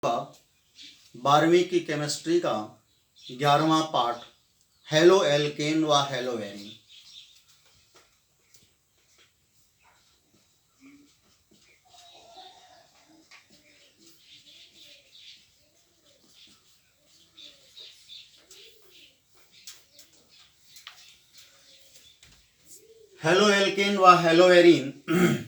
का 12वीं की केमिस्ट्री का 11वां पार्ट हेलो एल्केन व हेलो एरीन। हेलो एल्केन व हेलो एरीन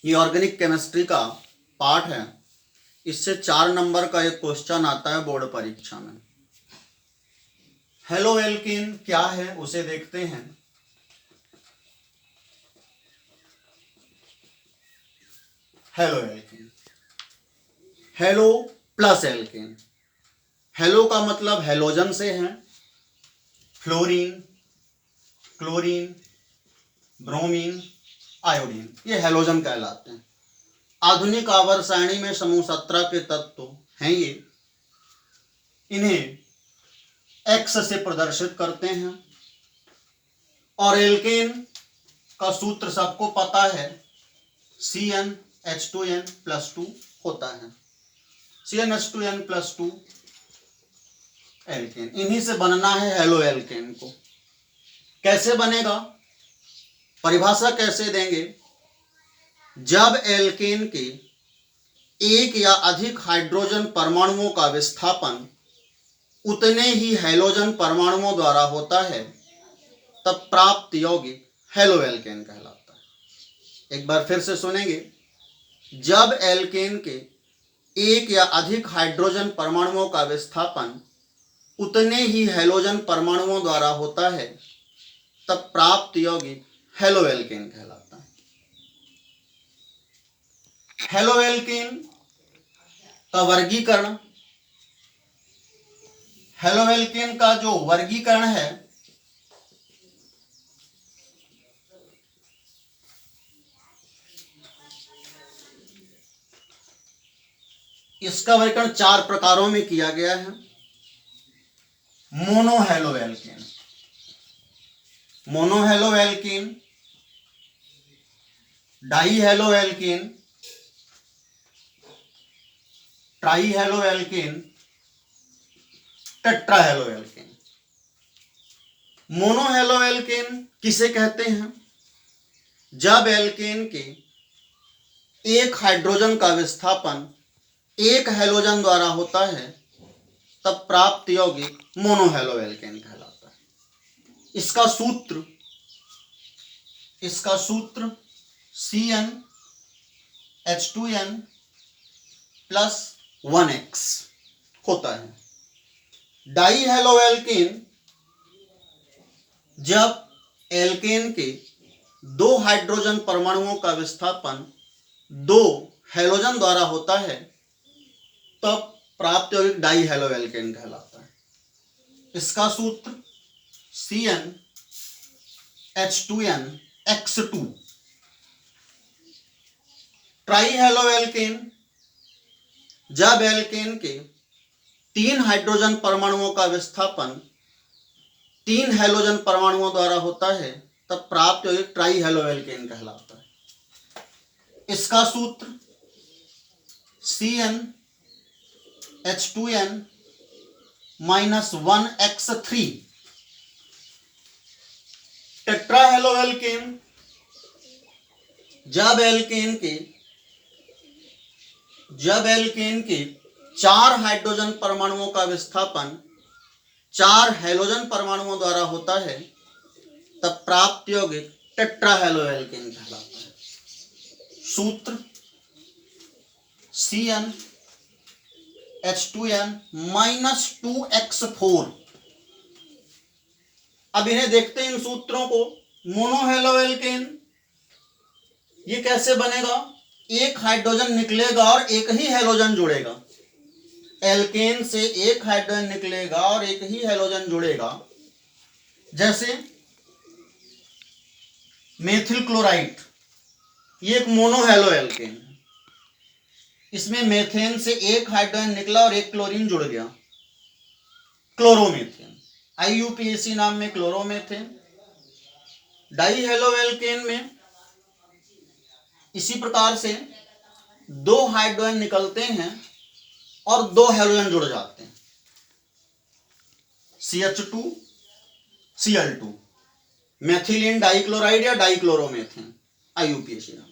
ये ऑर्गेनिक केमिस्ट्री का पार्ट है। इससे 4 नंबर का एक क्वेश्चन आता है बोर्ड परीक्षा में। हेलो एल्केन क्या है उसे देखते हैं। Halo alkane, halo plus alkane. Halo का मतलब हेलोजन से है। फ्लोरीन, क्लोरीन, ब्रोमीन, आयोडीन, ये हेलोजन कहलाते हैं। आधुनिक आवर्त सारणी में समूह 17 के तत्व हैं ये। इन्हें एक्स से प्रदर्शित करते हैं। और एल्केन का सूत्र सबको पता है, CnH2n+2 होता है। CnH2n+2 एल्केन, इन्हीं से बनना है हेलो एल्केन को। कैसे बनेगा, परिभाषा कैसे देंगे। जब एल्केन के एक या अधिक हाइड्रोजन परमाणुओं का विस्थापन उतने ही हैलोजन परमाणुओं द्वारा होता है तब प्राप्त यौगिक हेलो एल्केन कहलाता है। एक बार फिर से सुनेंगे। जब एल्केन के एक या अधिक हाइड्रोजन परमाणुओं का विस्थापन उतने ही हैलोजन परमाणुओं द्वारा होता है तब प्राप्त यौगिक हेलो एल्केन कहलाता है। हेलो एल्केन का वर्गीकरण, हेलो एल्केन का जो वर्गीकरण है इसका वर्गीकरण 4 प्रकारों में किया गया है। Mono halo alkane, mono halo alkane, die halo alkane, try halo alkane, tetra halo alkane. Mono halo alkane किसे कहते हैं। जब एल्केन के एक हाइड्रोजन का विस्थापन एक हैलोजन द्वारा होता है तब प्राप्त यौगिक मोनो हेलो एल्केन कहलाता है। इसका सूत्र CnH2n+1x होता है। डाई हेलो एल्केन, जब एल्केन के 2 हाइड्रोजन परमाणुओं का विस्थापन 2 हैलोजन द्वारा होता है तब प्राप्त यौगिक डाई हेलो एल्केन कहलाता है। इसका सूत्र CnH2nx2। ट्राई हेलो एल्केन, जब एल्केन के 3 हाइड्रोजन परमाणुओं का विस्थापन 3 हैलोजन परमाणुओं द्वारा होता है तब प्राप्त यौगिक ट्राई हेलो एल्केन कहलाता है। इसका सूत्र CnH2n-1x3। टेट्रा हेलो एल्केन, जब एल्केन के 4 हाइड्रोजन परमाणुओं का विस्थापन 4 हैलोजन परमाणुओं द्वारा होता है तब प्राप्त यौगिक टेट्रा हेलो एल्केन कहलाता है। सूत्र CnH2n-2x4। अब इन्हें देखते हैं, इन सूत्रों को। मोनो हेलो एल्केन ये कैसे बनेगा, एक हाइड्रोजन निकलेगा और एक ही हैलोजन जुड़ेगा। एल्केन से एक हाइड्रोजन निकलेगा और एक ही हैलोजन जुड़ेगा। जैसे मेथिल क्लोराइड, ये एक मोनो हेलो एल्केन है। इसमें मेथेन से एक हाइड्रोजन निकला और एक क्लोरीन जुड़ गया, क्लोरोमेथेन, IUPAC नाम में क्लोरोमेथेन। डाई हेलो एल्केन में इसी प्रकार से 2 हाइड्रोजन निकलते हैं और दो हैलोजन जुड़ जाते हैं, CH2 Cl2, मैथिलीन डाइक्लोराइड या डाइक्लोरोमेथेन, IUPAC नाम।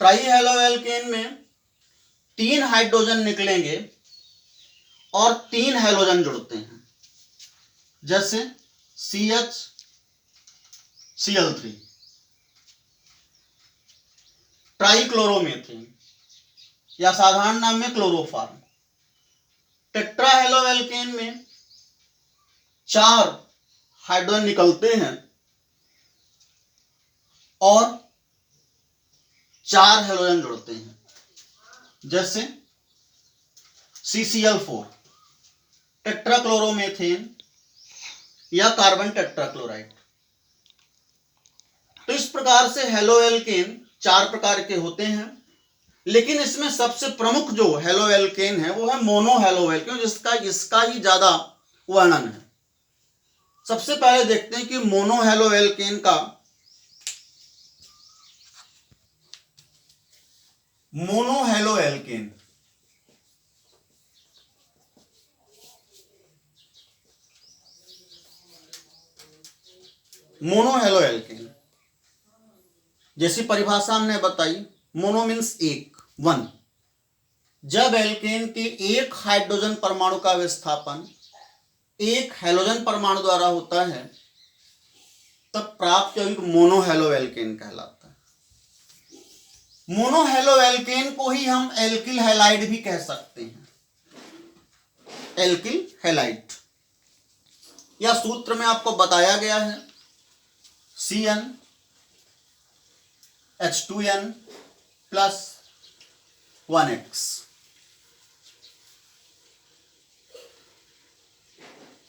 ट्राई हेलो एल्केन में 3 हाइड्रोजन निकलेंगे और 3 हैलोजन जुड़ते हैं, जैसे CH Cl3, ट्राइक्लोरोमेथेन या साधारण नाम में क्लोरोफॉर्म। टेट्रा हेलो एल्केन में 4 हाइड्रोजन निकलते हैं और 4 हैलोजन जुड़ते हैं, जैसे CCl4, टेट्राक्लोरोमेथेन या कार्बन टेट्राक्लोराइड। तो इस प्रकार से हेलो एल्केन 4 प्रकार के होते हैं, लेकिन इसमें सबसे प्रमुख जो हेलो एल्केन है वो है मोनो हेलो एल्केन, जिसका इसका ही ज्यादा वर्णन है। सबसे पहले देखते हैं कि मोनो हेलो एल्केन का mono halo alkane mono halo alkane जैसी परिभाषा हमने बताई, मोनो मीन्स एक, 1। जब एल्केन के एक हाइड्रोजन परमाणु का विस्थापन एक हैलोजन परमाणु द्वारा होता है, तब प्राप्त यौगिक मोनो हेलो एल्केन कहलाता है। मोनो हेलो एल्केन को ही हम एल्किल हैलाइड भी कह सकते हैं, एल्किल हैलाइड। यह सूत्र में आपको बताया गया है, CN H2N प्लस 1X।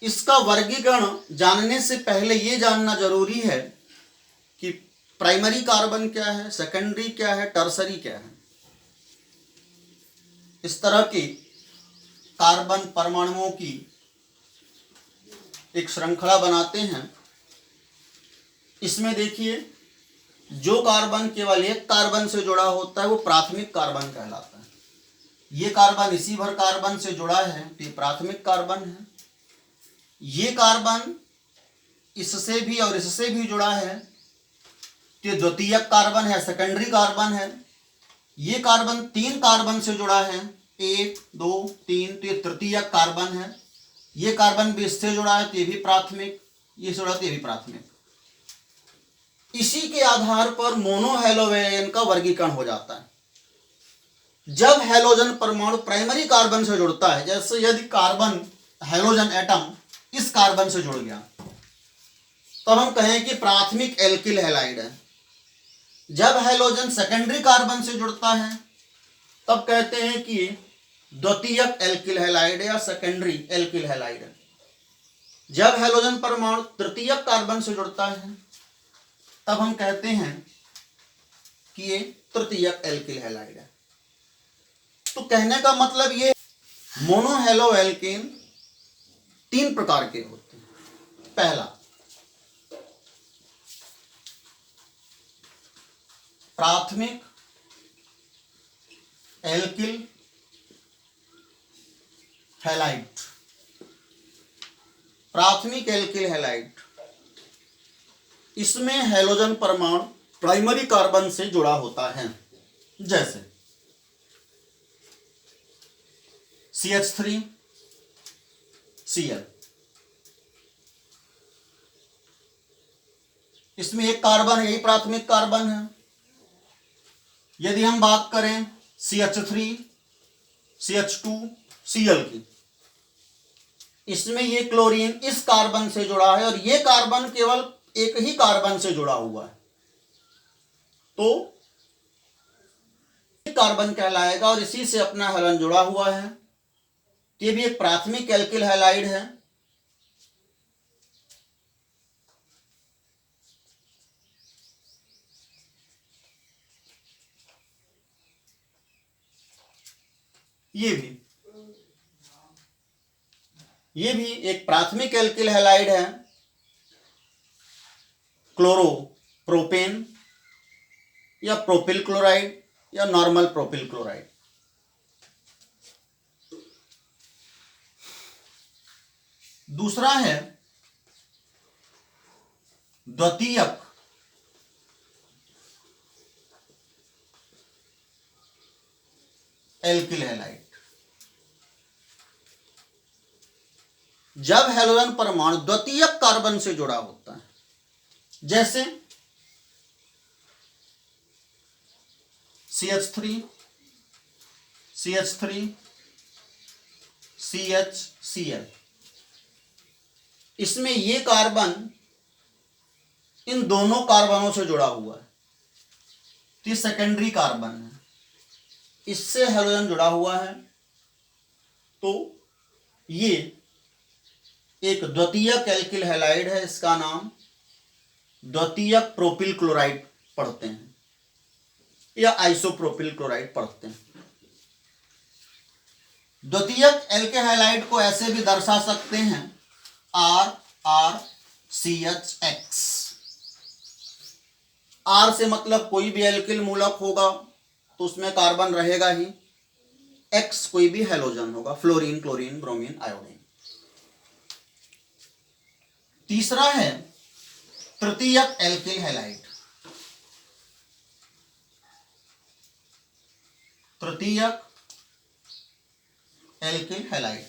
इसका वर्गीकरण जानने से पहले यह जानना जरूरी है कि प्राइमरी कार्बन क्या है, सेकेंडरी क्या है, टर्सरी क्या है। इस तरह की कार्बन परमाणुओं की एक श्रृंखला बनाते हैं। इसमें देखिए, जो कार्बन केवल एक कार्बन से जुड़ा होता है वो प्राथमिक कार्बन कहलाता है। ये कार्बन इसी भर कार्बन से जुड़ा है तो ये प्राथमिक कार्बन है। ये कार्बन इससे भी और इससे भी जुड़ा है तो ये द्वितीयक कार्बन है, सेकेंडरी कार्बन है। ये कार्बन 3 कार्बन से जुड़ा है, 1 2 3, तो ये तृतीयक कार्बन है। ये कार्बन भी इससे जुड़ा है तो ये भी प्राथमिक, ये जुड़ा तो ये भी प्राथमिक। इसी के आधार पर मोनो हेलोजन का वर्गीकरण हो जाता है। जब हेलोजन परमाणु प्राइमरी कार्बन से जुड़ता है, जैसे यदि कार्बन हेलोजन एटम इस कार्बन से जुड़ गया, तब हम कहें कि प्राथमिक एल्किल हैलाइड है। जब हेलोजन सेकेंडरी कार्बन से जुड़ता है, तब कहते हैं कि द्वितीयक एल्किल हैलाइड या सेकेंडरी एल्किल हैलाइड है। जब हेलोजन परमाणु तृतीयक कार्बन से जुड़ता है, तब हम कहते हैं कि ये तृतीयक एल्किल हैलाइड है। तो कहने का मतलब ये, मोनो हेलो एल्केन 3 प्रकार के होते हैं। पहला, प्राथमिक एल्किल हैलाइड। प्राथमिक एल्किल हैलाइड, इसमें हैलोजन परमाणु प्राइमरी कार्बन से जुड़ा होता है, जैसे CH3 Cl। इसमें एक कार्बन है, यही प्राथमिक कार्बन है। यदि हम बात करें CH3 CH2 Cl की, इसमें ये क्लोरीन इस कार्बन से जुड़ा है और ये कार्बन केवल एक ही कार्बन से जुड़ा हुआ है, तो कार्बन कहलाएगा और इसी से अपना हैलोजन जुड़ा हुआ है। ये भी एक प्राथमिक एल्किल हैलाइड है। ये भी एक प्राथमिक एल्किल हैलाइड है, क्लोरो प्रोपेन या प्रोपिल क्लोराइड या नॉर्मल प्रोपिल क्लोराइड। दूसरा है द्वितीयक एल्किल हैलाइड। जब हैलोजन परमाणु द्वितीयक कार्बन से जुड़ा होता है, जैसे CH3 CH3 CHCl, इसमें ये कार्बन इन दोनों कार्बनों से जुड़ा हुआ है, तो ये सेकेंडरी कार्बन है, इससे हैलोजन जुड़ा हुआ है, तो ये एक द्वितीयक एल्किल हैलाइड है। इसका नाम द्वितीयक प्रोपिल क्लोराइड पढ़ते हैं या आइसोप्रोपिल क्लोराइड पढ़ते हैं। द्वितीयक एल्किल हैलाइड को ऐसे भी दर्शा सकते हैं RRCHX। R से मतलब कोई भी एल्किल मूलक होगा तो उसमें कार्बन रहेगा ही, X कोई भी हैलोजन होगा, फ्लोरीन, क्लोरीन, ब्रोमीन, आयोडीन। तीसरा है तृतीयक एल्किल हैलाइड। तृतीयक एल्किल हैलाइड,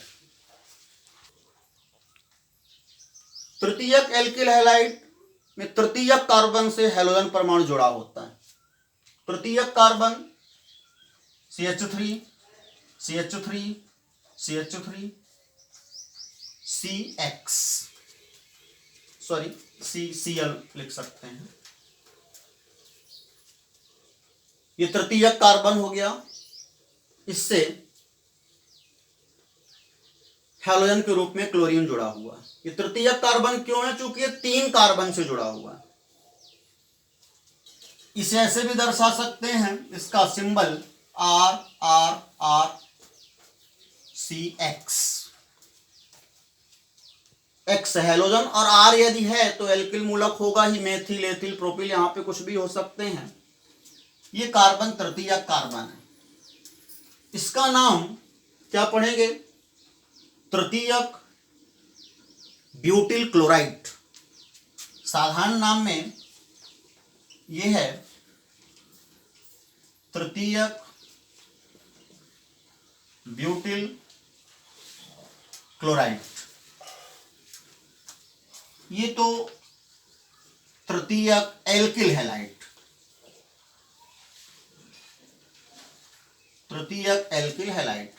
तृतीयक एल्किल हैलाइड में तृतीयक कार्बन से हैलोजन परमाणु जुड़ा होता है। तृतीयक carbon CH3 CH3 CH3 CX, sorry CCl लिख सकते हैं। ये तृतीयक कार्बन हो गया, इससे हैलोजन के रूप में क्लोरीन जुड़ा हुआ है। ये तृतीयक कार्बन क्यों है? चूंकि ये 3 कार्बन से जुड़ा हुआ है। इसे ऐसे भी दर्शा सकते हैं, इसका सिंबल RRRCX। X हैलोजन और R यदि है तो एल्किल मूलक होगा ही, मेथिल, एथिल, प्रोपिल, यहां पे कुछ भी हो सकते हैं। ये कार्बन तृतीयक कार्बन है। इसका नाम क्या पढ़ेंगे? तृतीयक ब्यूटिल क्लोराइड। साधारण नाम में ये है तृतीयक ब्यूटिल क्लोराइड। ये तो तृतीयक एल्किल हैलाइड, तृतीयक एल्किल हैलाइड।